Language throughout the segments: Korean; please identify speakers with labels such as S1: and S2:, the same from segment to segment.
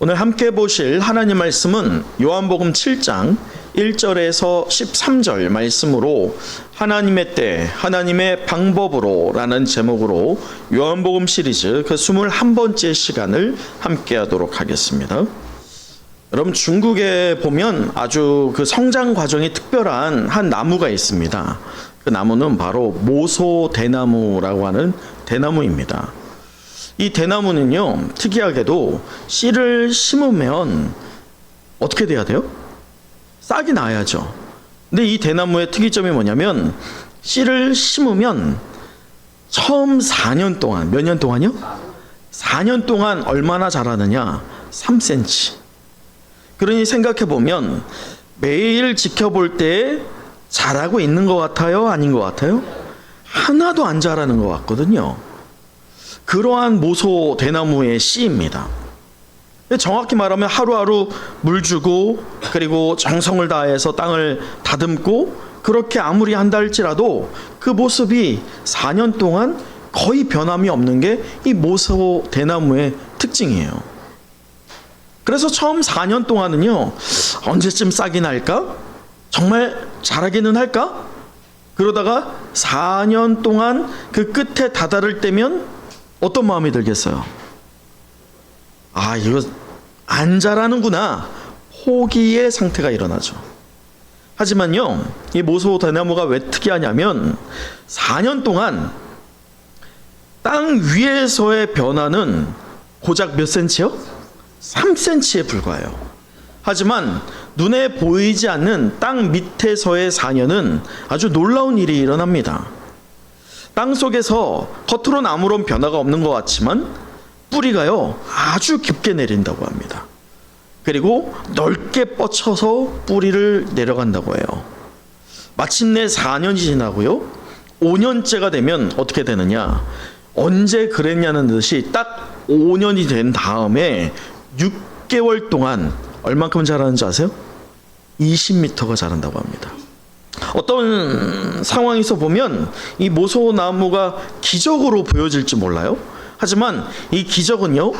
S1: 오늘 함께 보실 하나님 말씀은 요한복음 7장 1절에서 13절 말씀으로 하나님의 때, 하나님의 방법으로 라는 제목으로 요한복음 시리즈 그 21번째 시간을 함께 하도록 하겠습니다. 여러분, 중국에 보면 아주 그 성장 과정이 특별한 한 나무가 있습니다. 그 나무는 바로 모소 대나무라고 하는 대나무입니다. 이 대나무는요, 특이하게도 씨를 심으면 어떻게 돼야 돼요? 싹이 나야죠. 근데 이 대나무의 특이점이 뭐냐면 씨를 심으면 처음 4년 동안, 몇 년 동안요? 4년 동안 얼마나 자라느냐? 3cm. 그러니 생각해 보면 매일 지켜볼 때 자라고 있는 것 같아요? 아닌 것 같아요? 하나도 안 자라는 것 같거든요. 그러한 모소 대나무의 씨입니다. 정확히 말하면 하루하루 물 주고 그리고 정성을 다해서 땅을 다듬고 그렇게 아무리 한다 할지라도 그 모습이 4년 동안 거의 변함이 없는 게 이 모소 대나무의 특징이에요. 그래서 처음 4년 동안은요, 언제쯤 싹이 날까? 정말 자라기는 할까? 그러다가 4년 동안 그 끝에 다다를 때면 어떤 마음이 들겠어요? 아, 이거 안 자라는구나. 포기의 상태가 일어나죠. 하지만요, 이 모소 대나무가 왜 특이하냐면 4년 동안 땅 위에서의 변화는 고작 몇 센치요? 3cm에 불과해요. 하지만 눈에 보이지 않는 땅 밑에서의 4년은 아주 놀라운 일이 일어납니다. 땅 속에서 겉으로는 아무런 변화가 없는 것 같지만 뿌리가요, 아주 깊게 내린다고 합니다. 그리고 넓게 뻗쳐서 뿌리를 내려간다고 해요. 마침내 4년이 지나고요, 5년째가 되면 어떻게 되느냐? 언제 그랬냐는 듯이 딱 5년이 된 다음에 6개월 동안 얼만큼 자라는지 아세요? 20m가 자란다고 합니다. 어떤 상황에서 보면 이 모소나무가 기적으로 보여질지 몰라요. 하지만 이 기적은요,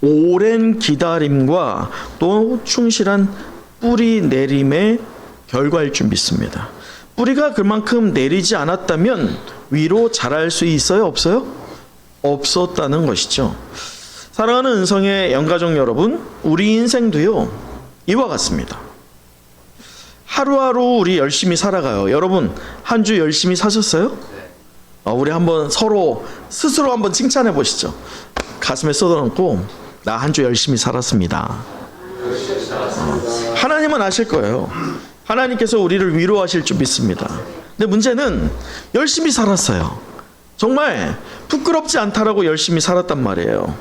S1: 오랜 기다림과 또 충실한 뿌리 내림의 결과일 줄 믿습니다. 뿌리가 그만큼 내리지 않았다면 위로 자랄 수 있어요? 없어요? 없었다는 것이죠. 사랑하는 은성의 영가족 여러분, 우리 인생도요, 이와 같습니다. 하루하루 우리 열심히 살아가요. 여러분, 한 주 열심히 사셨어요? 우리 한번 서로 스스로 한번 칭찬해 보시죠. 가슴에 쏟아놓고 나 한 주 열심히 살았습니다. 하나님은 아실 거예요. 하나님께서 우리를 위로하실 줄 믿습니다. 근데 문제는 열심히 살았어요. 정말 부끄럽지 않다라고 열심히 살았단 말이에요.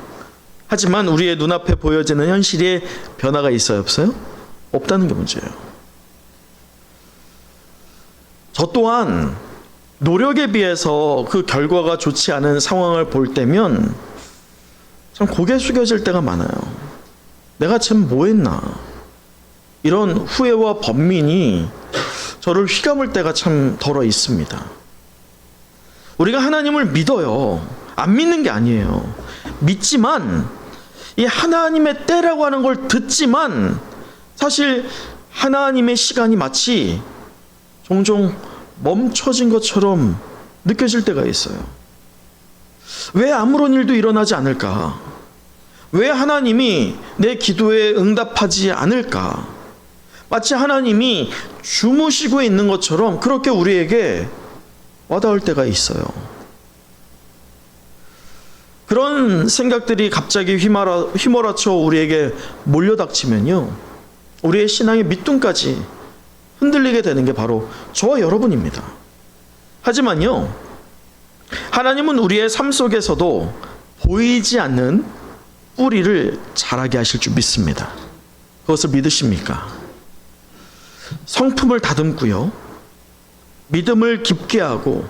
S1: 하지만 우리의 눈앞에 보여지는 현실의 변화가 있어요? 없어요? 없다는 게 문제예요. 저 또한 노력에 비해서 그 결과가 좋지 않은 상황을 볼 때면 참 고개 숙여질 때가 많아요. 내가 참 뭐 했나? 이런 후회와 번민이 저를 휘감을 때가 참 덜어 있습니다. 우리가 하나님을 믿어요. 안 믿는 게 아니에요. 믿지만 이 하나님의 때라고 하는 걸 듣지만 사실 하나님의 시간이 마치 종종 멈춰진 것처럼 느껴질 때가 있어요. 왜 아무런 일도 일어나지 않을까? 왜 하나님이 내 기도에 응답하지 않을까? 마치 하나님이 주무시고 있는 것처럼 그렇게 우리에게 와닿을 때가 있어요. 그런 생각들이 갑자기 휘몰아쳐 우리에게 몰려닥치면요, 우리의 신앙의 밑둥까지 흔들리게 되는 게 바로 저와 여러분입니다. 하지만요, 하나님은 우리의 삶 속에서도 보이지 않는 뿌리를 자라게 하실 줄 믿습니다. 그것을 믿으십니까? 성품을 다듬고요, 믿음을 깊게 하고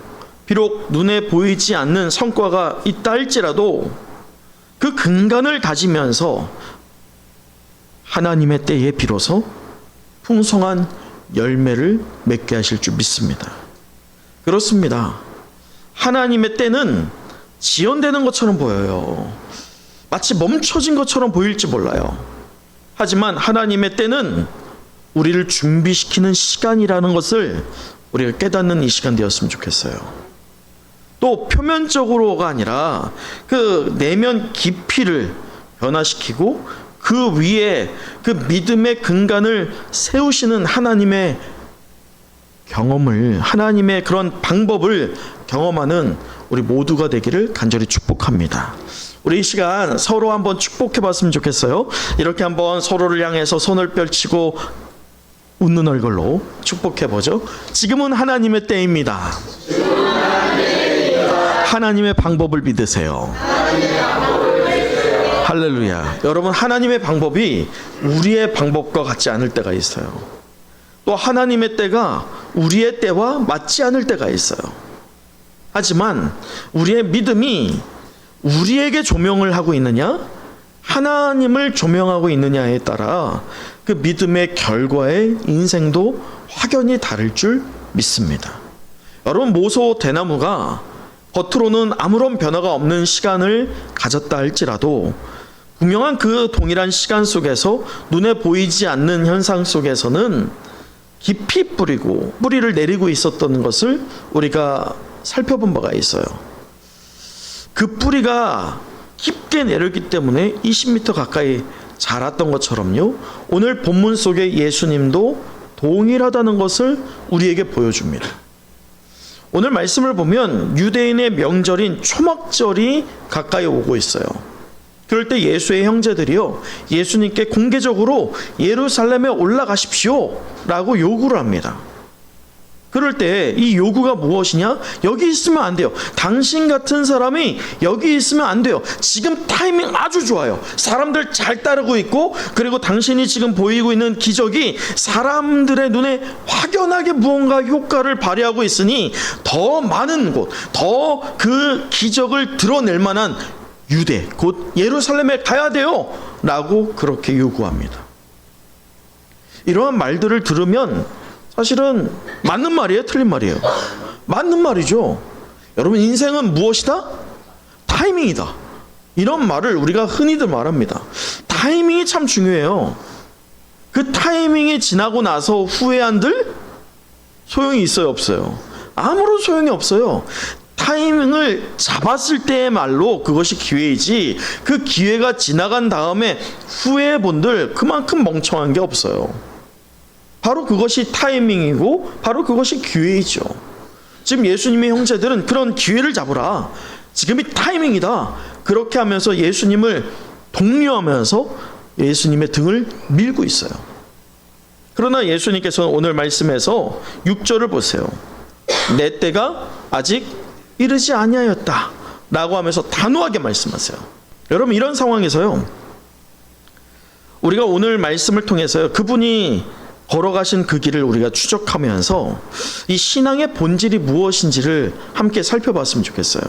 S1: 비록 눈에 보이지 않는 성과가 있다 할지라도 그 근간을 다지면서 하나님의 때에 비로소 풍성한 열매를 맺게 하실 줄 믿습니다. 그렇습니다. 하나님의 때는 지연되는 것처럼 보여요. 마치 멈춰진 것처럼 보일지 몰라요. 하지만 하나님의 때는 우리를 준비시키는 시간이라는 것을 우리가 깨닫는 이 시간 되었으면 좋겠어요. 또 표면적으로가 아니라 그 내면 깊이를 변화시키고 그 위에 그 믿음의 근간을 세우시는 하나님의 경험을, 하나님의 그런 방법을 경험하는 우리 모두가 되기를 간절히 축복합니다. 우리 이 시간 서로 한번 축복해 봤으면 좋겠어요. 이렇게 한번 서로를 향해서 손을 펼치고 웃는 얼굴로 축복해 보죠. 지금은 하나님의 때입니다. 하나님의 방법을 믿으세요. 할렐루야. 여러분, 하나님의 방법이 우리의 방법과 같지 않을 때가 있어요. 또 하나님의 때가 우리의 때와 맞지 않을 때가 있어요. 하지만 우리의 믿음이 우리에게 조명을 하고 있느냐, 하나님을 조명하고 있느냐에 따라 그 믿음의 결과의 인생도 확연히 다를 줄 믿습니다. 여러분, 모소 대나무가 겉으로는 아무런 변화가 없는 시간을 가졌다 할지라도 분명한 그 동일한 시간 속에서 눈에 보이지 않는 현상 속에서는 깊이 뿌리를 내리고 있었던 것을 우리가 살펴본 바가 있어요. 그 뿌리가 깊게 내렸기 때문에 20m 가까이 자랐던 것처럼요, 오늘 본문 속의 예수님도 동일하다는 것을 우리에게 보여줍니다. 오늘 말씀을 보면 유대인의 명절인 초막절이 가까이 오고 있어요. 그럴 때 예수의 형제들이요, 예수님께 공개적으로 예루살렘에 올라가십시오 라고 요구를 합니다. 그럴 때 이 요구가 무엇이냐? 여기 있으면 안 돼요. 당신 같은 사람이 여기 있으면 안 돼요. 지금 타이밍 아주 좋아요. 사람들 잘 따르고 있고, 그리고 당신이 지금 보이고 있는 기적이 사람들의 눈에 확연하게 무언가 효과를 발휘하고 있으니 더 많은 곳, 더 그 기적을 드러낼 만한 유대, 곧 예루살렘에 가야 돼요 라고 그렇게 요구합니다. 이러한 말들을 들으면 사실은 맞는 말이에요, 틀린 말이에요? 맞는 말이죠. 여러분, 인생은 무엇이다? 타이밍이다. 이런 말을 우리가 흔히들 말합니다. 타이밍이 참 중요해요. 그 타이밍이 지나고 나서 후회한들 소용이 있어요, 없어요? 아무런 소용이 없어요. 타이밍을 잡았을 때의 말로 그것이 기회이지, 그 기회가 지나간 다음에 후회해 본들 그만큼 멍청한 게 없어요. 바로 그것이 타이밍이고 바로 그것이 기회이죠. 지금 예수님의 형제들은 그런 기회를 잡으라, 지금이 타이밍이다, 그렇게 하면서 예수님을 독려하면서 예수님의 등을 밀고 있어요. 그러나 예수님께서는 오늘 말씀에서 6절을 보세요. 내 때가 아직 이르지 아니하였다 라고 하면서 단호하게 말씀하세요. 여러분, 이런 상황에서요, 우리가 오늘 말씀을 통해서요, 그분이 걸어가신 그 길을 우리가 추적하면서 이 신앙의 본질이 무엇인지를 함께 살펴봤으면 좋겠어요.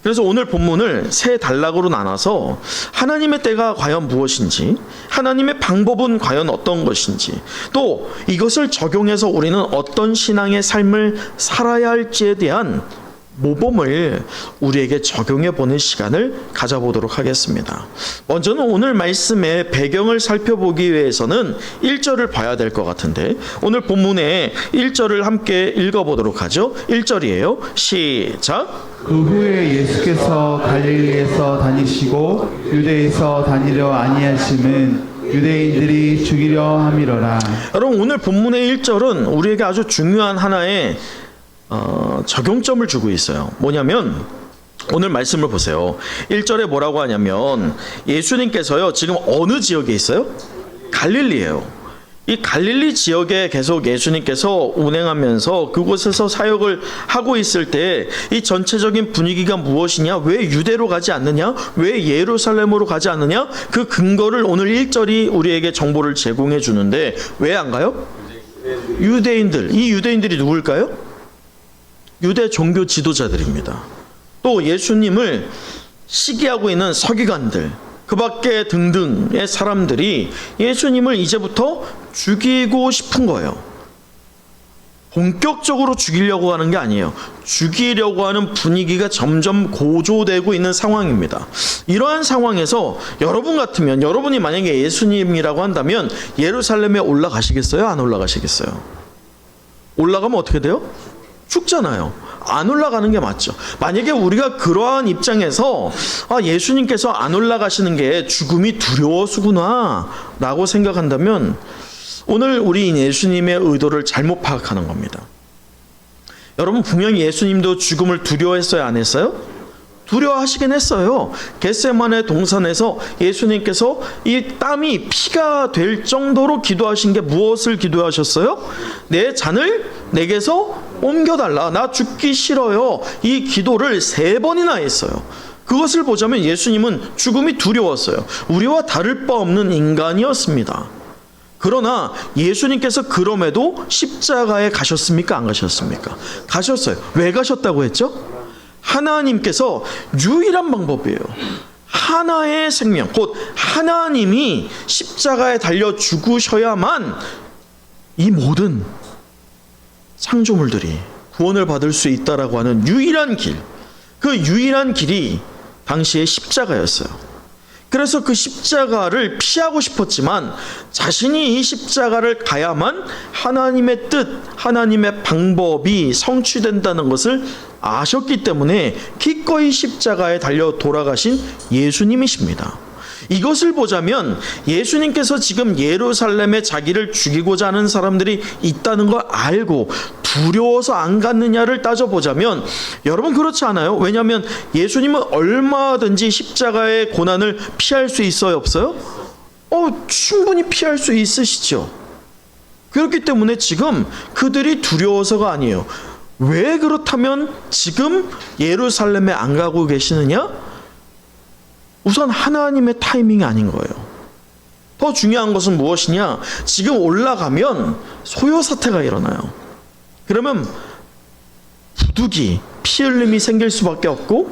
S1: 그래서 오늘 본문을 세 단락으로 나눠서 하나님의 때가 과연 무엇인지, 하나님의 방법은 과연 어떤 것인지, 또 이것을 적용해서 우리는 어떤 신앙의 삶을 살아야 할지에 대한 모범을 우리에게 적용해 보는 시간을 가져보도록 하겠습니다. 먼저는 오늘 말씀의 배경을 살펴보기 위해서는 1절을 봐야 될 것 같은데, 오늘 본문의 1절을 함께 읽어보도록 하죠. 1절이에요. 시작.
S2: 그 후에 예수께서 갈릴리에서 다니시고 유대에서 다니려 아니하심은 유대인들이 죽이려 함이로라.
S1: 여러분, 오늘 본문의 1절은 우리에게 아주 중요한 하나의 적용점을 주고 있어요. 뭐냐면 오늘 말씀을 보세요. 1절에 뭐라고 하냐면 예수님께서요, 지금 어느 지역에 있어요? 갈릴리예요. 이 갈릴리 지역에 계속 예수님께서 운행하면서 그곳에서 사역을 하고 있을 때 이 전체적인 분위기가 무엇이냐? 왜 유대로 가지 않느냐? 왜 예루살렘으로 가지 않느냐? 그 근거를 오늘 1절이 우리에게 정보를 제공해 주는데, 왜 안 가요? 유대인들. 이 유대인들이 누굴까요? 유대 종교 지도자들입니다. 또 예수님을 시기하고 있는 서기관들, 그 밖에 등등의 사람들이 예수님을 이제부터 죽이고 싶은 거예요. 본격적으로 죽이려고 하는 게 아니에요. 죽이려고 하는 분위기가 점점 고조되고 있는 상황입니다. 이러한 상황에서 여러분 같으면, 여러분이 만약에 예수님이라고 한다면 예루살렘에 올라가시겠어요? 안 올라가시겠어요? 올라가면 어떻게 돼요? 죽잖아요. 안 올라가는 게 맞죠. 만약에 우리가 그러한 입장에서 예수님께서 안 올라가시는 게 죽음이 두려워서구나 라고 생각한다면 오늘 우리 예수님의 의도를 잘못 파악하는 겁니다. 여러분, 분명히 예수님도 죽음을 두려워했어요? 안 했어요? 두려워하시긴 했어요. 겟세마네 동산에서 예수님께서 이 땀이 피가 될 정도로 기도하신 게 무엇을 기도하셨어요? 내 잔을 내게서 옮겨달라. 나 죽기 싫어요. 이 기도를 3번이나 했어요. 그것을 보자면 예수님은 죽음이 두려웠어요. 우리와 다를 바 없는 인간이었습니다. 그러나 예수님께서 그럼에도 십자가에 가셨습니까? 안 가셨습니까? 가셨어요. 왜 가셨다고 했죠? 하나님께서 유일한 방법이에요. 하나의 생명, 곧 하나님이 십자가에 달려 죽으셔야만 이 모든 창조물들이 구원을 받을 수 있다라고 하는 유일한 길, 그 유일한 길이 당시의 십자가였어요. 그래서 그 십자가를 피하고 싶었지만 자신이 이 십자가를 가야만 하나님의 뜻, 하나님의 방법이 성취된다는 것을 아셨기 때문에 기꺼이 십자가에 달려 돌아가신 예수님이십니다. 이것을 보자면 예수님께서 지금 예루살렘에 자기를 죽이고자 하는 사람들이 있다는 걸 알고 두려워서 안 갔느냐를 따져보자면 여러분 그렇지 않아요? 왜냐하면 예수님은 얼마든지 십자가의 고난을 피할 수 있어요? 없어요? 충분히 피할 수 있으시죠. 그렇기 때문에 지금 그들이 두려워서가 아니에요. 왜 그렇다면 지금 예루살렘에 안 가고 계시느냐? 우선 하나님의 타이밍이 아닌 거예요. 더 중요한 것은 무엇이냐? 지금 올라가면 소요 사태가 일어나요. 그러면 부득이 피 흘림이 생길 수밖에 없고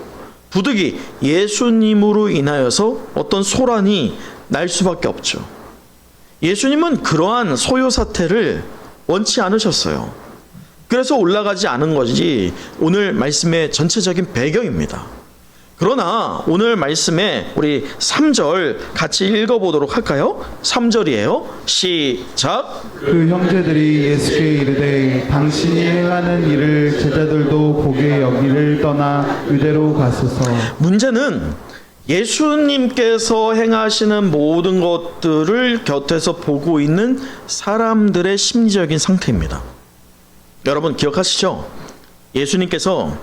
S1: 부득이 예수님으로 인하여서 어떤 소란이 날 수밖에 없죠. 예수님은 그러한 소요 사태를 원치 않으셨어요. 그래서 올라가지 않은 것이 오늘 말씀의 전체적인 배경입니다. 그러나 오늘 말씀에 우리 3절 같이 읽어보도록 할까요? 3절이에요. 시작.
S2: 그 형제들이 예수께 이르되 당신이 행하는 일을 제자들도 보게 여기를 떠나 유대로 가소서. 문제는
S1: 예수님께서 행하시는 모든 것들을 곁에서 보고 있는 사람들의 심리적인 상태입니다. 여러분 기억하시죠? 예수님께서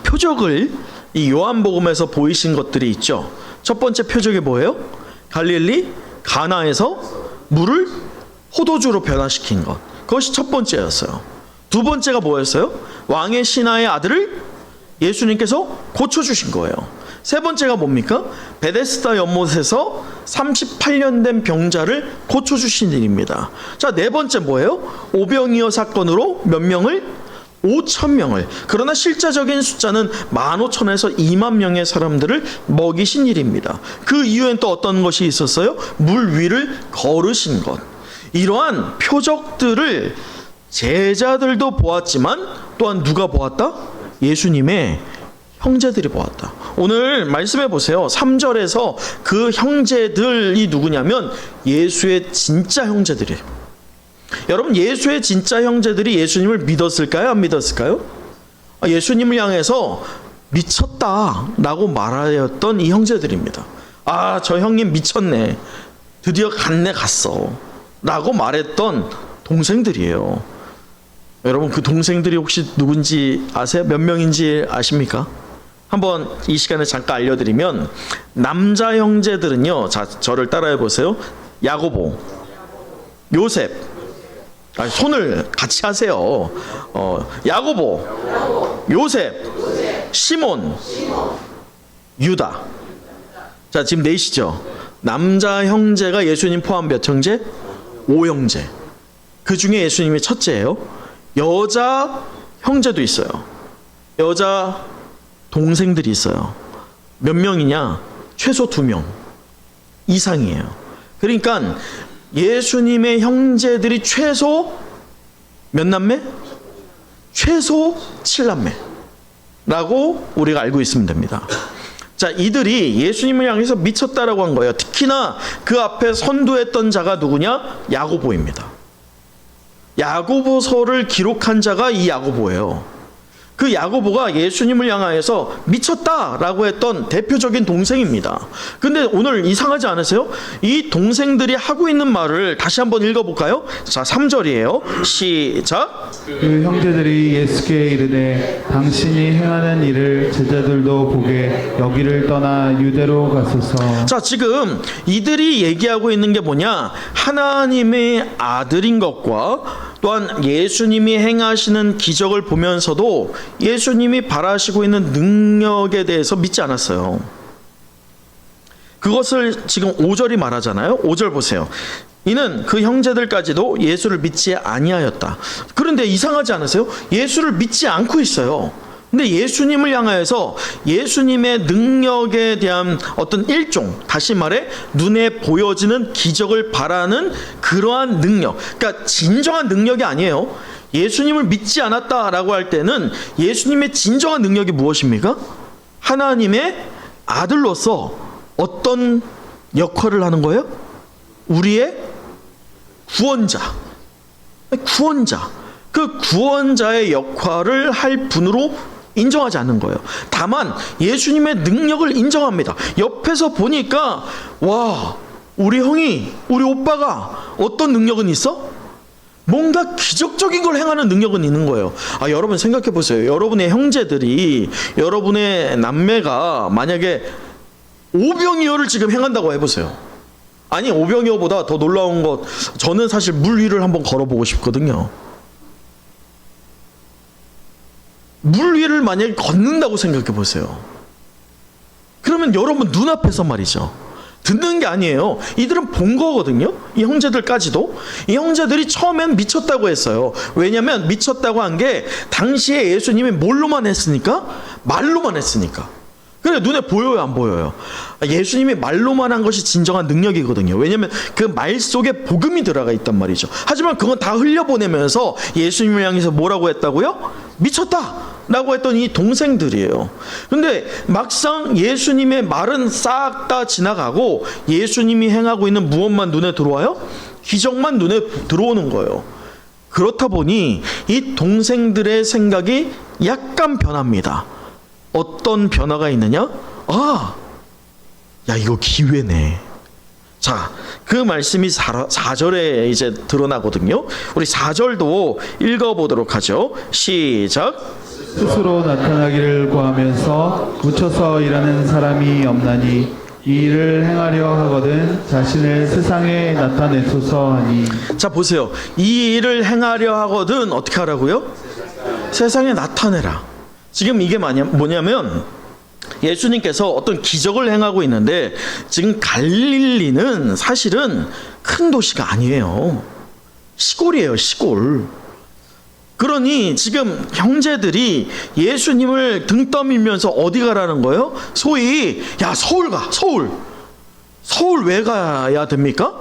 S1: 표적을 이 요한복음에서 보이신 것들이 있죠. 첫 번째 표적이 뭐예요? 갈릴리 가나에서 물을 포도주로 변화시킨 것. 그것이 첫 번째였어요. 두 번째가 뭐였어요? 왕의 신하의 아들을 예수님께서 고쳐주신 거예요. 세 번째가 뭡니까? 베데스다 연못에서 38년 된 병자를 고쳐주신 일입니다. 자, 네 번째 뭐예요? 오병이어 사건으로 몇 명을? 5,000명을. 그러나 실제적인 숫자는 15,000에서 2만 명의 사람들을 먹이신 일입니다. 그 이후엔 또 어떤 것이 있었어요? 물 위를 걸으신 것. 이러한 표적들을 제자들도 보았지만 또한 누가 보았다? 예수님의 형제들이 보았다. 오늘 말씀해 보세요. 3절에서 그 형제들이 누구냐면 예수의 진짜 형제들이에요. 여러분, 예수의 진짜 형제들이 예수님을 믿었을까요? 안 믿었을까요? 예수님을 향해서 미쳤다라고 말하였던 이 형제들입니다. 저 형님 미쳤네. 드디어 갔어. 라고 말했던 동생들이에요. 여러분, 그 동생들이 혹시 누군지 아세요? 몇 명인지 아십니까? 한번 이 시간에 잠깐 알려드리면 남자 형제들은요. 자, 저를 따라해 보세요. 야고보, 요셉. 손을 같이 하세요. 야고보, 요셉, 시몬, 유다. 자, 지금 넷이죠. 남자 형제가 예수님 포함 몇 형제? 5형제. 그 중에 예수님이 첫째예요. 여자 형제도 있어요. 여자 동생들이 있어요. 몇 명이냐? 최소 2명 이상이에요. 그러니까 예수님의 형제들이 최소 몇 남매? 최소 7남매라고 우리가 알고 있으면 됩니다. 자, 이들이 예수님을 향해서 미쳤다라고 한 거예요. 특히나 그 앞에 선두했던 자가 누구냐? 야고보입니다. 야고보서를 기록한 자가 이 야고보예요. 그 야고보가 예수님을 향하여서 미쳤다라고 했던 대표적인 동생입니다. 근데 오늘 이상하지 않으세요? 이 동생들이 하고 있는 말을 다시 한번 읽어볼까요? 자, 3절이에요. 시작.
S2: 그 형제들이 예수께 이르되 당신이 행하는 일을 제자들도 보게 여기를 떠나 유대로 가소서.
S1: 자, 지금 이들이 얘기하고 있는 게 뭐냐? 하나님의 아들인 것과 또한 예수님이 행하시는 기적을 보면서도 예수님이 바라시고 있는 능력에 대해서 믿지 않았어요. 그것을 지금 5절이 말하잖아요. 5절 보세요. 이는 그 형제들까지도 예수를 믿지 아니하였다. 그런데 이상하지 않으세요? 예수를 믿지 않고 있어요. 근데 예수님을 향하여서 예수님의 능력에 대한 어떤 일종, 다시 말해 눈에 보여지는 기적을 바라는 그러한 능력, 그러니까 진정한 능력이 아니에요. 예수님을 믿지 않았다라고 할 때는 예수님의 진정한 능력이 무엇입니까? 하나님의 아들로서 어떤 역할을 하는 거예요? 우리의 구원자. 그 구원자의 역할을 할 분으로 인정하지 않는 거예요. 다만 예수님의 능력을 인정합니다. 옆에서 보니까 와, 우리 형이, 우리 오빠가 어떤 능력은 있어? 뭔가 기적적인 걸 행하는 능력은 있는 거예요. 아, 여러분 생각해 보세요. 여러분의 형제들이, 여러분의 남매가 만약에 오병이어를 지금 행한다고 해보세요. 아니, 오병이어보다 더 놀라운 것, 저는 사실 물 위를 한번 걸어보고 싶거든요. 물 위를 만약에 걷는다고 생각해 보세요. 그러면 여러분 눈앞에서 말이죠. 듣는 게 아니에요. 이들은 본 거거든요. 이 형제들까지도. 이 형제들이 처음엔 미쳤다고 했어요. 왜냐하면 미쳤다고 한 게 당시에 예수님이 뭘로만 했으니까? 말로만 했으니까. 그래, 눈에 보여요, 안 보여요? 예수님이 말로만 한 것이 진정한 능력이거든요. 왜냐하면 그 말 속에 복음이 들어가 있단 말이죠. 하지만 그건 다 흘려보내면서 예수님을 향해서 뭐라고 했다고요? 미쳤다 라고 했던 이 동생들이에요. 근데 막상 예수님의 말은 싹 다 지나가고 예수님이 행하고 있는 무엇만 눈에 들어와요? 기적만 눈에 들어오는 거예요. 그렇다 보니 이 동생들의 생각이 약간 변합니다. 어떤 변화가 있느냐? 아, 야, 이거 기회네. 자, 그 말씀이 4절에 이제 드러나거든요. 우리 4절도 읽어보도록 하죠. 시작.
S2: 스스로 나타나기를 구하면서 묻혀서 일하는 사람이 없나니 이 일을 행하려 하거든 자신을 세상에 나타내소서 하니.
S1: 자, 보세요. 이 일을 행하려 하거든 어떻게 하라고요? 세상에 나타내라. 지금 이게 뭐냐면 예수님께서 어떤 기적을 행하고 있는데 지금 갈릴리는 사실은 큰 도시가 아니에요. 시골이에요, 시골. 그러니 지금 형제들이 예수님을 등 떠밀면서 어디 가라는 거예요? 소위 야, 서울 가. 서울 왜 가야 됩니까?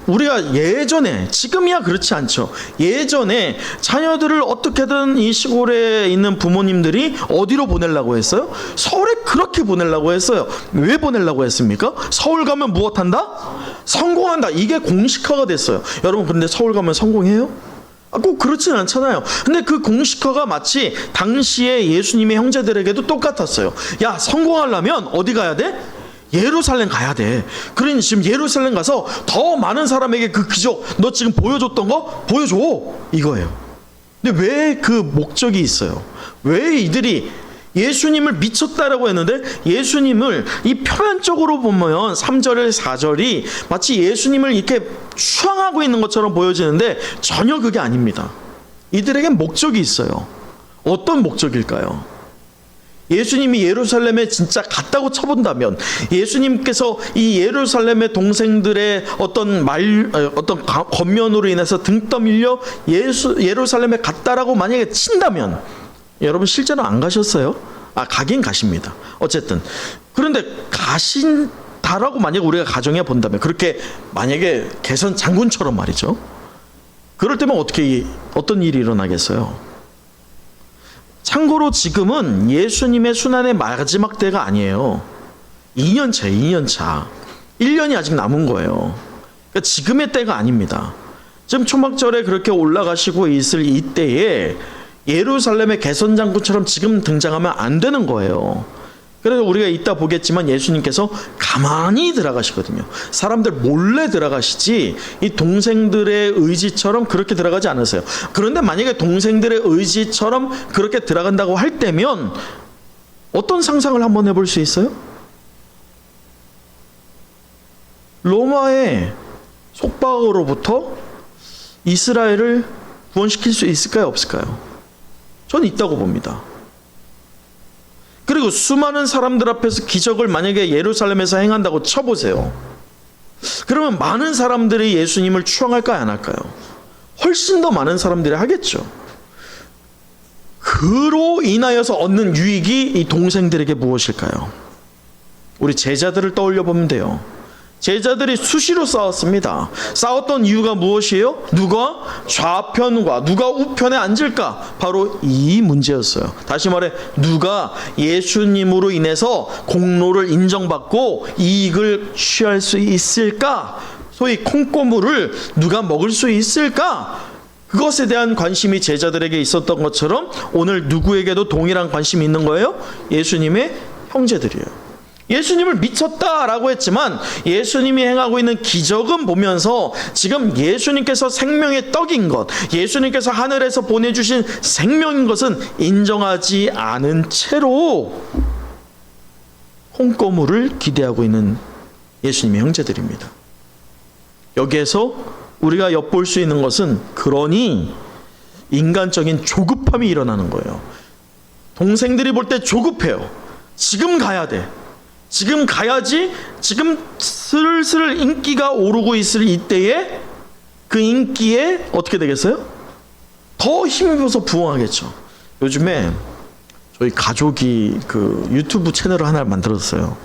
S1: 우리가 예전에, 지금이야 그렇지 않죠. 예전에 자녀들을 어떻게든 이 시골에 있는 부모님들이 어디로 보내려고 했어요? 서울에 그렇게 보내려고 했어요. 왜 보내려고 했습니까? 서울 가면 무엇한다? 성공한다. 이게 공식화가 됐어요. 여러분, 근데 서울 가면 성공해요? 꼭 그렇지는 않잖아요. 근데 그 공식화가 마치 당시에 예수님의 형제들에게도 똑같았어요. 야, 성공하려면 어디 가야 돼? 예루살렘 가야 돼. 그러니 지금 예루살렘 가서 더 많은 사람에게 그 기적, 너 지금 보여줬던 거 보여줘, 이거예요. 근데 왜 그 목적이 있어요? 왜 이들이 예수님을 미쳤다라고 했는데 예수님을 이 표면적으로 보면 3절에 4절이 마치 예수님을 이렇게 추앙하고 있는 것처럼 보여지는데 전혀 그게 아닙니다. 이들에겐 목적이 있어요. 어떤 목적일까요? 예수님이 예루살렘에 진짜 갔다고 쳐본다면, 예수님께서 이 예루살렘의 동생들의 어떤 겉면으로 인해서 등 떠밀려 예루살렘에 갔다라고 만약에 친다면, 여러분 실제로 안 가셨어요? 가긴 가십니다. 어쨌든 그런데 가신다라고 만약 우리가 가정해 본다면, 그렇게 만약에 개선 장군처럼 말이죠. 그럴 때면 어떤 일이 일어나겠어요? 참고로 지금은 예수님의 순환의 마지막 때가 아니에요. 2년 차예요. 2년 차. 1년이 아직 남은 거예요. 그러니까 지금의 때가 아닙니다. 지금 초막절에 그렇게 올라가시고 있을 이때에 예루살렘의 개선장군처럼 지금 등장하면 안 되는 거예요. 그래서 우리가 이따 보겠지만 예수님께서 가만히 들어가시거든요. 사람들 몰래 들어가시지 이 동생들의 의지처럼 그렇게 들어가지 않으세요. 그런데 만약에 동생들의 의지처럼 그렇게 들어간다고 할 때면 어떤 상상을 한번 해볼 수 있어요? 로마의 속박으로부터 이스라엘을 구원시킬 수 있을까요? 없을까요? 저는 있다고 봅니다. 그리고 수많은 사람들 앞에서 기적을 만약에 예루살렘에서 행한다고 쳐보세요. 그러면 많은 사람들이 예수님을 추앙할까요? 안 할까요? 훨씬 더 많은 사람들이 하겠죠. 그로 인하여서 얻는 유익이 이 동생들에게 무엇일까요? 우리 제자들을 떠올려 보면 돼요. 제자들이 수시로 싸웠습니다. 싸웠던 이유가 무엇이에요? 누가 좌편과 누가 우편에 앉을까? 바로 이 문제였어요. 다시 말해 누가 예수님으로 인해서 공로를 인정받고 이익을 취할 수 있을까? 소위 콩고물을 누가 먹을 수 있을까? 그것에 대한 관심이 제자들에게 있었던 것처럼 오늘 누구에게도 동일한 관심이 있는 거예요? 예수님의 형제들이에요. 예수님을 미쳤다라고 했지만 예수님이 행하고 있는 기적은 보면서 지금 예수님께서 생명의 떡인 것, 예수님께서 하늘에서 보내주신 생명인 것은 인정하지 않은 채로 콩고물을 기대하고 있는 예수님의 형제들입니다. 여기에서 우리가 엿볼 수 있는 것은 그러니 인간적인 조급함이 일어나는 거예요. 동생들이 볼 때 조급해요. 지금 가야 돼. 지금 가야지. 지금 슬슬 인기가 오르고 있을 이때에 그 인기에 어떻게 되겠어요? 더 힘입어서 부응하겠죠. 요즘에 저희 가족이 그 유튜브 채널을 하나 만들었어요.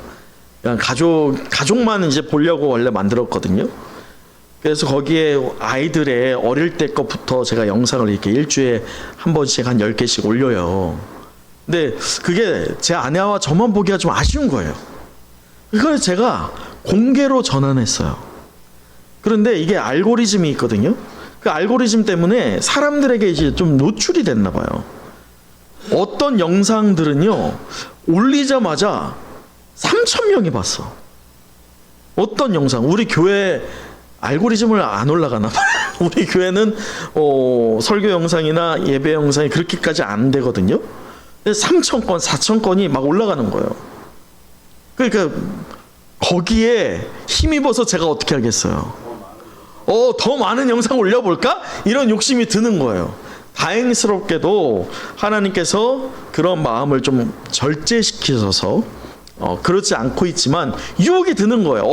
S1: 그냥 가족만 이제 보려고 원래 만들었거든요. 그래서 거기에 아이들의 어릴 때 것부터 제가 영상을 이렇게 일주일에 한 번씩 한 10개씩 올려요. 근데 그게 제 아내와 저만 보기가 좀 아쉬운 거예요. 그걸 제가 공개로 전환했어요. 그런데 이게 알고리즘이 있거든요. 그 알고리즘 때문에 사람들에게 이제 좀 노출이 됐나 봐요. 어떤 영상들은요, 올리자마자 3,000명이 봤어. 어떤 영상, 우리 교회 알고리즘을 안 올라가나 봐요. 우리 교회는 설교 영상이나 예배 영상이 그렇게까지 안 되거든요. 3,000건, 4,000건이 막 올라가는 거예요. 그러니까 거기에 힘입어서 제가 어떻게 하겠어요? 더 많은 영상 올려볼까? 이런 욕심이 드는 거예요. 다행스럽게도 하나님께서 그런 마음을 좀 절제시키셔서 그렇지 않고 있지만 유혹이 드는 거예요.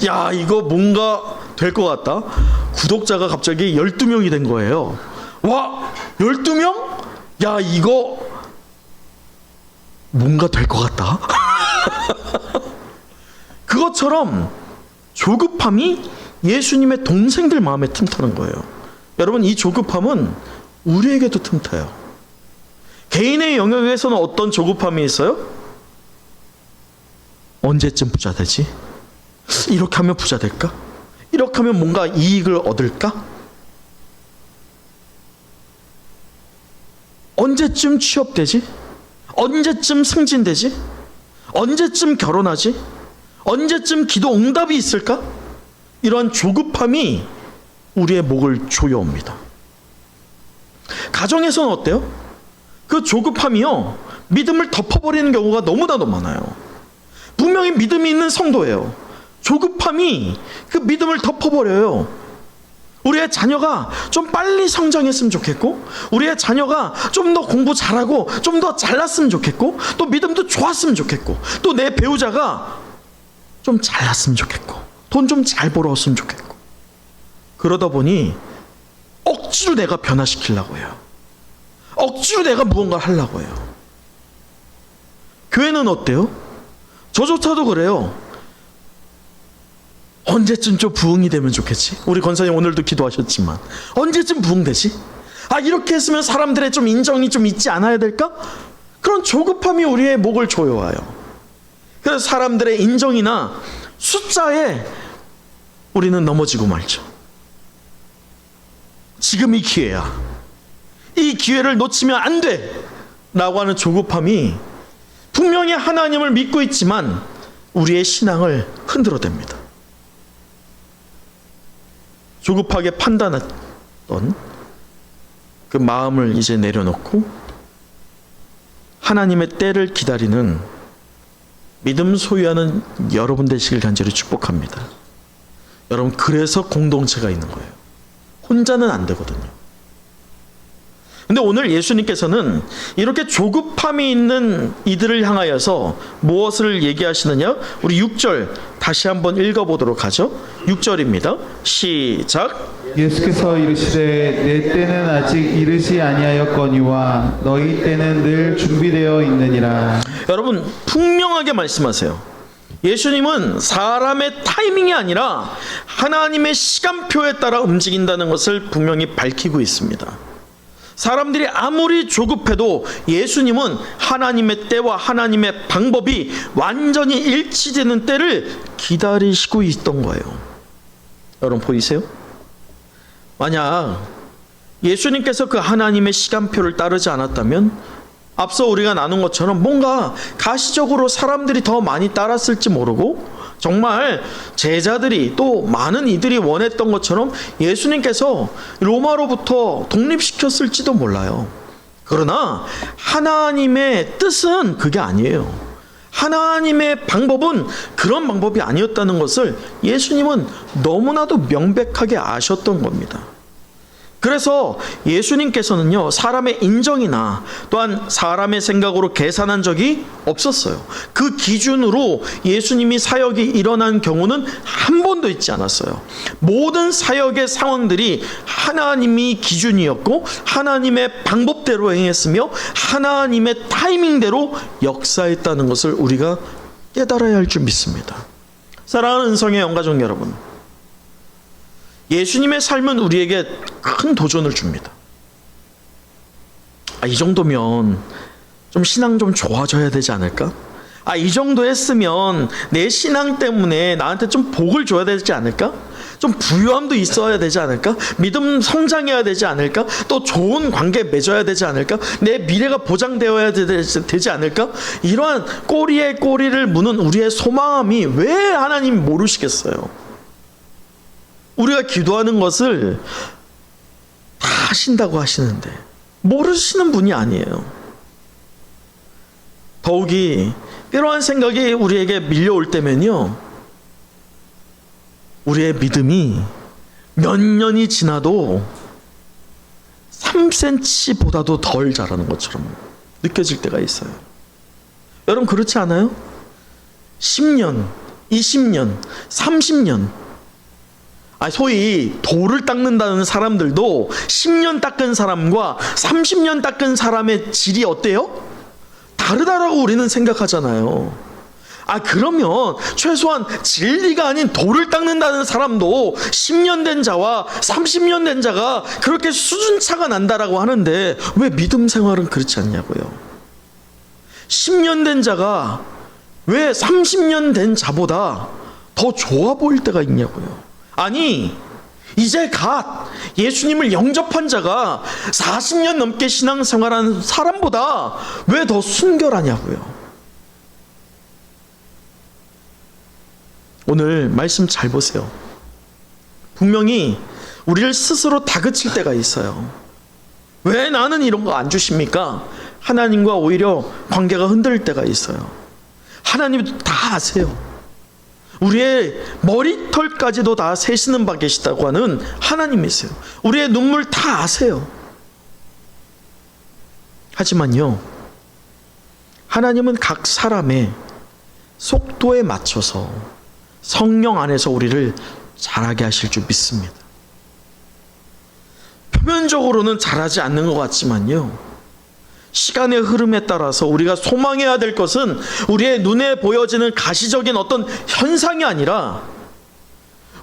S1: 야, 이거 뭔가 될 것 같다. 구독자가 갑자기 12명이 된 거예요. 와, 12명? 야, 이거 뭔가 될 것 같다. 그것처럼 조급함이 예수님의 동생들 마음에 틈타는 거예요. 여러분, 이 조급함은 우리에게도 틈타요. 개인의 영역에서는 어떤 조급함이 있어요? 언제쯤 부자 되지? 이렇게 하면 부자 될까? 이렇게 하면 뭔가 이익을 얻을까? 언제쯤 취업되지? 언제쯤 승진되지? 언제쯤 결혼하지? 언제쯤 기도 응답이 있을까? 이러한 조급함이 우리의 목을 조여옵니다. 가정에서는 어때요? 그 조급함이요, 믿음을 덮어버리는 경우가 너무나도 많아요. 분명히 믿음이 있는 성도예요. 조급함이 그 믿음을 덮어버려요. 우리의 자녀가 좀 빨리 성장했으면 좋겠고, 우리의 자녀가 좀 더 공부 잘하고 좀 더 잘났으면 좋겠고, 또 믿음도 좋았으면 좋겠고, 또 내 배우자가 좀 잘났으면 좋겠고, 돈 좀 잘 벌어왔으면 좋겠고, 그러다 보니 억지로 내가 변화시키려고 해요. 억지로 내가 무언가를 하려고 해요. 교회는 어때요? 저조차도 그래요. 언제쯤 좀 부흥이 되면 좋겠지? 우리 권사님 오늘도 기도하셨지만 언제쯤 부흥되지? 이렇게 했으면 사람들의 좀 인정이 좀 있지 않아야 될까? 그런 조급함이 우리의 목을 조여와요. 그래서 사람들의 인정이나 숫자에 우리는 넘어지고 말죠. 지금이 기회야. 이 기회를 놓치면 안 돼! 라고 하는 조급함이 분명히 하나님을 믿고 있지만 우리의 신앙을 흔들어댑니다. 조급하게 판단했던 그 마음을 이제 내려놓고 하나님의 때를 기다리는 믿음 소유하는 여러분 되시길 간절히 축복합니다. 여러분, 그래서 공동체가 있는 거예요. 혼자는 안 되거든요. 근데 오늘 예수님께서는 이렇게 조급함이 있는 이들을 향하여서 무엇을 얘기하시느냐? 우리 6절 다시 한번 읽어보도록 하죠. 6절입니다. 시작.
S2: 예수께서 이르시되 내 때는 아직 이르지 아니하였거니와 너희 때는 늘 준비되어 있느니라.
S1: 여러분, 분명하게 말씀하세요. 예수님은 사람의 타이밍이 아니라 하나님의 시간표에 따라 움직인다는 것을 분명히 밝히고 있습니다. 사람들이 아무리 조급해도 예수님은 하나님의 때와 하나님의 방법이 완전히 일치되는 때를 기다리시고 있던 거예요. 여러분 보이세요? 만약 예수님께서 그 하나님의 시간표를 따르지 않았다면 앞서 우리가 나눈 것처럼 뭔가 가시적으로 사람들이 더 많이 따랐을지 모르고 정말 제자들이 또 많은 이들이 원했던 것처럼 예수님께서 로마로부터 독립시켰을지도 몰라요. 그러나 하나님의 뜻은 그게 아니에요. 하나님의 방법은 그런 방법이 아니었다는 것을 예수님은 너무나도 명백하게 아셨던 겁니다. 그래서 예수님께서는요, 사람의 인정이나 또한 사람의 생각으로 계산한 적이 없었어요. 그 기준으로 예수님이 사역이 일어난 경우는 한 번도 있지 않았어요. 모든 사역의 상황들이 하나님이 기준이었고 하나님의 방법대로 행했으며 하나님의 타이밍대로 역사했다는 것을 우리가 깨달아야 할 줄 믿습니다. 사랑하는 은성의 영가족 여러분, 예수님의 삶은 우리에게 큰 도전을 줍니다. 이 정도면 좀 신앙 좀 좋아져야 되지 않을까? 이 정도 했으면 내 신앙 때문에 나한테 좀 복을 줘야 되지 않을까? 좀 부유함도 있어야 되지 않을까? 믿음 성장해야 되지 않을까? 또 좋은 관계 맺어야 되지 않을까? 내 미래가 보장되어야 되지 않을까? 이러한 꼬리에 꼬리를 무는 우리의 소망함이 왜 하나님이 모르시겠어요? 우리가 기도하는 것을 다 하신다고 하시는데 모르시는 분이 아니에요. 더욱이 이러한 생각이 우리에게 밀려올 때면요, 우리의 믿음이 몇 년이 지나도 3cm보다도 덜 자라는 것처럼 느껴질 때가 있어요. 여러분 그렇지 않아요? 10년, 20년, 30년 소위 돌을 닦는다는 사람들도 10년 닦은 사람과 30년 닦은 사람의 질이 어때요? 다르다라고 우리는 생각하잖아요. 그러면 최소한 진리가 아닌 돌을 닦는다는 사람도 10년 된 자와 30년 된 자가 그렇게 수준차가 난다라고 하는데 왜 믿음 생활은 그렇지 않냐고요. 10년 된 자가 왜 30년 된 자보다 더 좋아 보일 때가 있냐고요. 이제 갓 예수님을 영접한 자가 40년 넘게 신앙생활한 사람보다 왜 더 순결하냐고요. 오늘 말씀 잘 보세요. 분명히 우리를 스스로 다그칠 때가 있어요. 왜 나는 이런 거 안 주십니까? 하나님과 오히려 관계가 흔들릴 때가 있어요. 하나님도 다 아세요. 우리의 머리털까지도 다 세시는 바 계시다고 하는 하나님이세요. 우리의 눈물 다 아세요. 하지만요, 하나님은 각 사람의 속도에 맞춰서 성령 안에서 우리를 자라게 하실 줄 믿습니다. 표면적으로는 자라지 않는 것 같지만요, 시간의 흐름에 따라서 우리가 소망해야 될 것은 우리의 눈에 보여지는 가시적인 어떤 현상이 아니라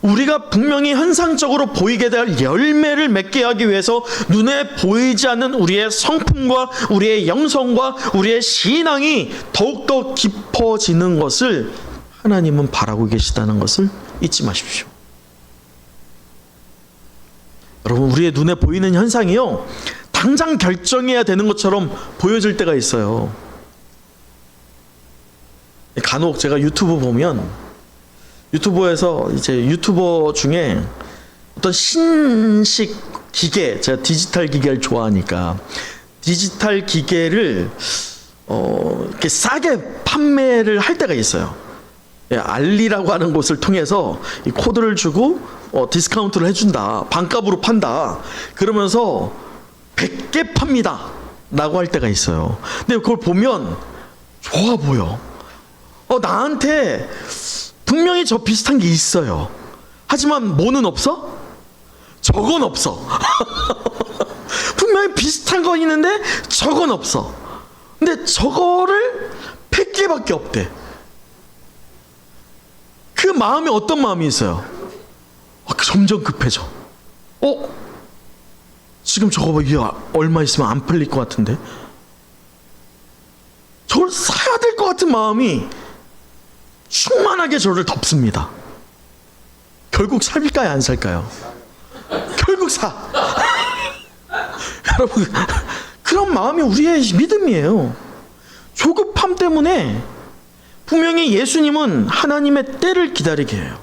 S1: 우리가 분명히 현상적으로 보이게 될 열매를 맺게 하기 위해서 눈에 보이지 않는 우리의 성품과 우리의 영성과 우리의 신앙이 더욱더 깊어지는 것을 하나님은 바라고 계시다는 것을 잊지 마십시오. 여러분, 우리의 눈에 보이는 현상이요, 당장 결정해야 되는 것처럼 보여질 때가 있어요. 간혹 제가 유튜브 보면, 유튜브에서 이제 유튜버 중에 어떤 신식 기계, 제가 디지털 기계를 좋아하니까 디지털 기계를 이렇게 싸게 판매를 할 때가 있어요. 예, 알리라고 하는 곳을 통해서 이 코드를 주고 디스카운트를 해준다, 반값으로 판다, 그러면서 100개 팝니다 라고 할 때가 있어요. 근데 그걸 보면 좋아 보여. 나한테 분명히 저 비슷한 게 있어요. 하지만 뭐는 없어? 저건 없어. 분명히 비슷한 건 있는데 저건 없어. 근데 저거를 100개밖에 없대. 그 마음이 어떤 마음이 있어요? 점점 급해져. 지금 저거 봐, 이게 얼마 있으면 안 팔릴 것 같은데? 저걸 사야 될 것 같은 마음이 충만하게 저를 덮습니다. 결국 살까요, 안 살까요? 결국 사. 여러분, 그런 마음이 우리의 믿음이에요. 조급함 때문에 분명히 예수님은 하나님의 때를 기다리게 해요.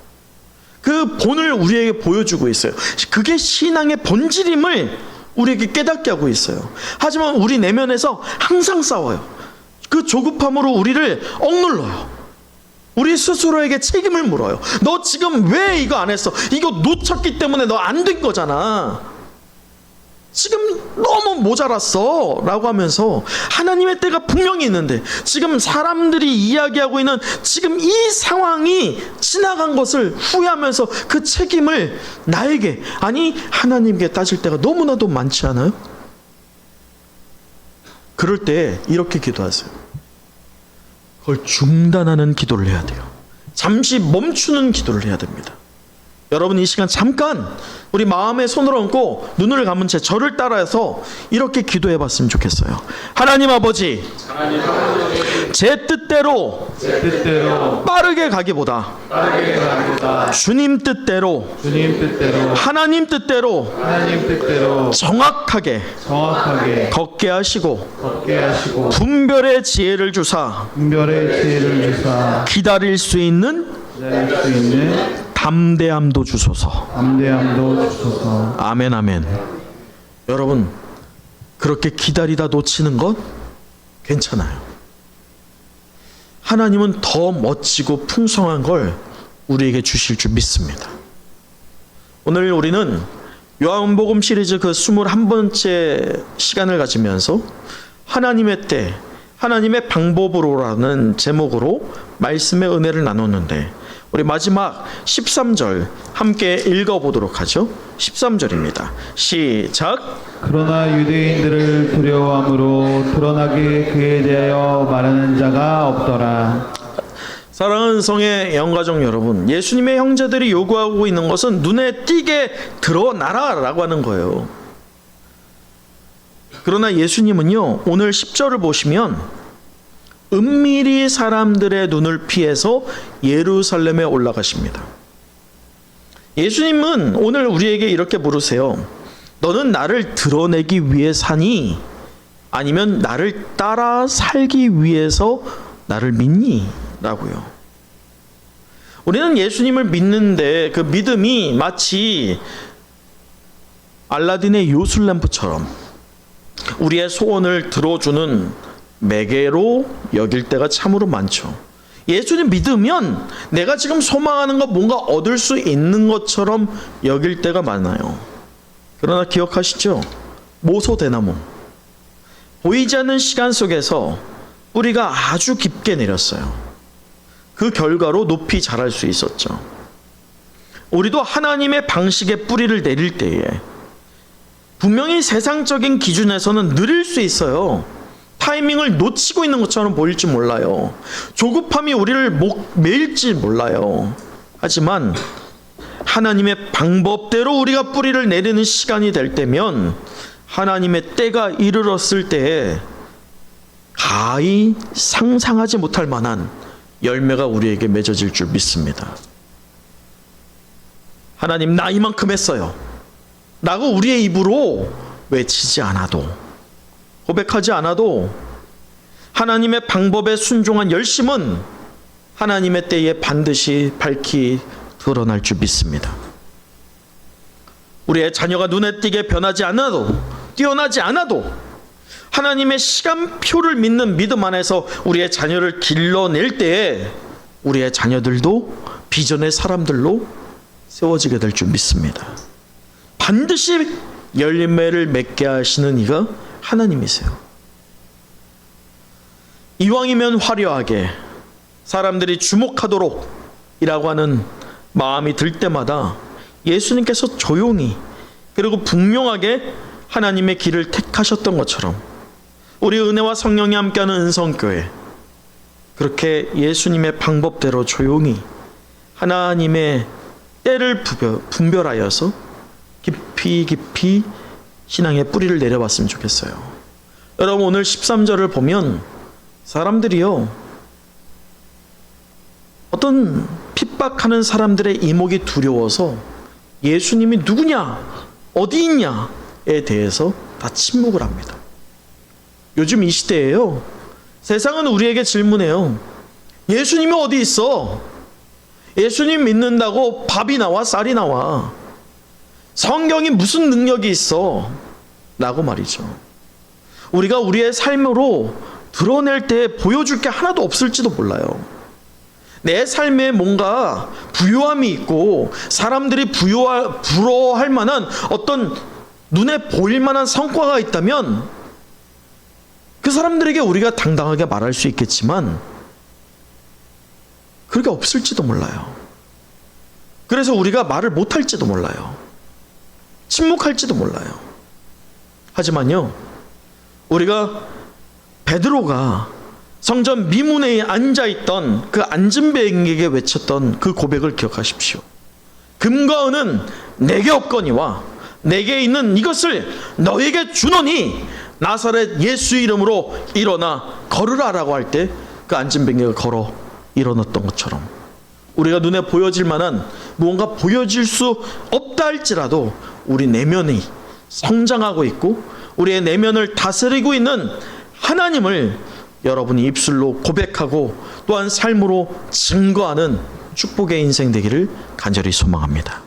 S1: 그 본을 우리에게 보여주고 있어요. 그게 신앙의 본질임을 우리에게 깨닫게 하고 있어요. 하지만 우리 내면에서 항상 싸워요. 그 조급함으로 우리를 억눌러요. 우리 스스로에게 책임을 물어요. 너 지금 왜 이거 안 했어? 이거 놓쳤기 때문에 너 안 된 거잖아. 지금 너무 모자랐어 라고 하면서 하나님의 때가 분명히 있는데 지금 사람들이 이야기하고 있는 지금 이 상황이 지나간 것을 후회하면서 그 책임을 나에게, 아니 하나님께 따질 때가 너무나도 많지 않아요? 그럴 때 이렇게 기도하세요. 그걸 중단하는 기도를 해야 돼요. 잠시 멈추는 기도를 해야 됩니다. 여러분, 이 시간 잠깐 우리 마음에 손을 얹고 눈을 감은 채 저를 따라서 이렇게 기도해 봤으면 좋겠어요. 하나님 아버지, 제 뜻대로 빠르게 가기보다 주님 뜻대로 하나님 뜻대로 정확하게 걷게 하시고 분별의 지혜를 주사 기다릴 수 있는 담대함도 주소서. 아멘, 아멘. 여러분, 그렇게 기다리다 놓치는 것 괜찮아요. 하나님은 더 멋지고 풍성한 걸 우리에게 주실 줄 믿습니다. 오늘 우리는 요한복음 시리즈 그 21번째 시간을 가지면서 하나님의 때, 하나님의 방법으로라는 제목으로 말씀의 은혜를 나눴는데, 우리 마지막 13절 함께 읽어보도록 하죠. 13절입니다. 시작.
S2: 그러나 유대인들을 두려워함으로 드러나게 그에 대하여 말하는 자가 없더라.
S1: 사랑하는 성의 영가족 여러분, 예수님의 형제들이 요구하고 있는 것은 눈에 띄게 드러나라 라고 하는 거예요. 그러나 예수님은요, 오늘 10절을 보시면 은밀히 사람들의 눈을 피해서 예루살렘에 올라가십니다. 예수님은 오늘 우리에게 이렇게 물으세요. 너는 나를 드러내기 위해 사니? 아니면 나를 따라 살기 위해서 나를 믿니? 라고요. 우리는 예수님을 믿는데 그 믿음이 마치 알라딘의 요술램프처럼 우리의 소원을 들어주는 매개로 여길 때가 참으로 많죠. 예수님 믿으면 내가 지금 소망하는 것, 뭔가 얻을 수 있는 것처럼 여길 때가 많아요. 그러나 기억하시죠? 모소대나무, 보이지 않는 시간 속에서 뿌리가 아주 깊게 내렸어요. 그 결과로 높이 자랄 수 있었죠. 우리도 하나님의 방식의 뿌리를 내릴 때에 분명히 세상적인 기준에서는 느릴 수 있어요. 타이밍을 놓치고 있는 것처럼 보일지 몰라요. 조급함이 우리를 매일지 몰라요. 하지만 하나님의 방법대로 우리가 뿌리를 내리는 시간이 될 때면 하나님의 때가 이르렀을 때에 가히 상상하지 못할 만한 열매가 우리에게 맺어질 줄 믿습니다. 하나님 나 이만큼 했어요 라고 우리의 입으로 외치지 않아도, 고백하지 않아도 하나님의 방법에 순종한 열심은 하나님의 때에 반드시 밝히 드러날 줄 믿습니다. 우리의 자녀가 눈에 띄게 변하지 않아도, 뛰어나지 않아도 하나님의 시간표를 믿는 믿음 안에서 우리의 자녀를 길러낼 때에 우리의 자녀들도 비전의 사람들로 세워지게 될 줄 믿습니다. 반드시 열매를 맺게 하시는 이가 하나님이세요. 이왕이면 화려하게 사람들이 주목하도록 이라고 하는 마음이 들 때마다 예수님께서 조용히 그리고 분명하게 하나님의 길을 택하셨던 것처럼 우리 은혜와 성령이 함께하는 은성교회, 그렇게 예수님의 방법대로 조용히 하나님의 때를 분별하여서 깊이 신앙의 뿌리를 내려봤으면 좋겠어요. 여러분 오늘 13절을 보면 사람들이요, 어떤 핍박하는 사람들의 이목이 두려워서 예수님이 누구냐, 어디 있냐에 대해서 다 침묵을 합니다. 요즘 이 시대에요, 세상은 우리에게 질문해요. 예수님이 어디 있어? 예수님 믿는다고 밥이 나와 쌀이 나와? 성경이 무슨 능력이 있어? 라고 말이죠. 우리가 우리의 삶으로 드러낼 때 보여줄 게 하나도 없을지도 몰라요. 내 삶에 뭔가 부유함이 있고 사람들이 부러워할 만한 어떤 눈에 보일 만한 성과가 있다면 그 사람들에게 우리가 당당하게 말할 수 있겠지만 그게 없을지도 몰라요. 그래서 우리가 말을 못할지도 몰라요. 침묵할지도 몰라요. 하지만요, 우리가 베드로가 성전 미문에 앉아있던 그 안진뱅에게 외쳤던 그 고백을 기억하십시오. 금과 은은 내게 없거니와 내게 있는 이것을 너에게 주노니 나사렛 예수 이름으로 일어나 걸으라라고 할 때 그 안진뱅이가 걸어 일어났던 것처럼 우리가 눈에 보여질 만한 무언가 보여질 수 없다 할지라도 우리 내면이 성장하고 있고 우리의 내면을 다스리고 있는 하나님을 여러분이 입술로 고백하고 또한 삶으로 증거하는 축복의 인생 되기를 간절히 소망합니다.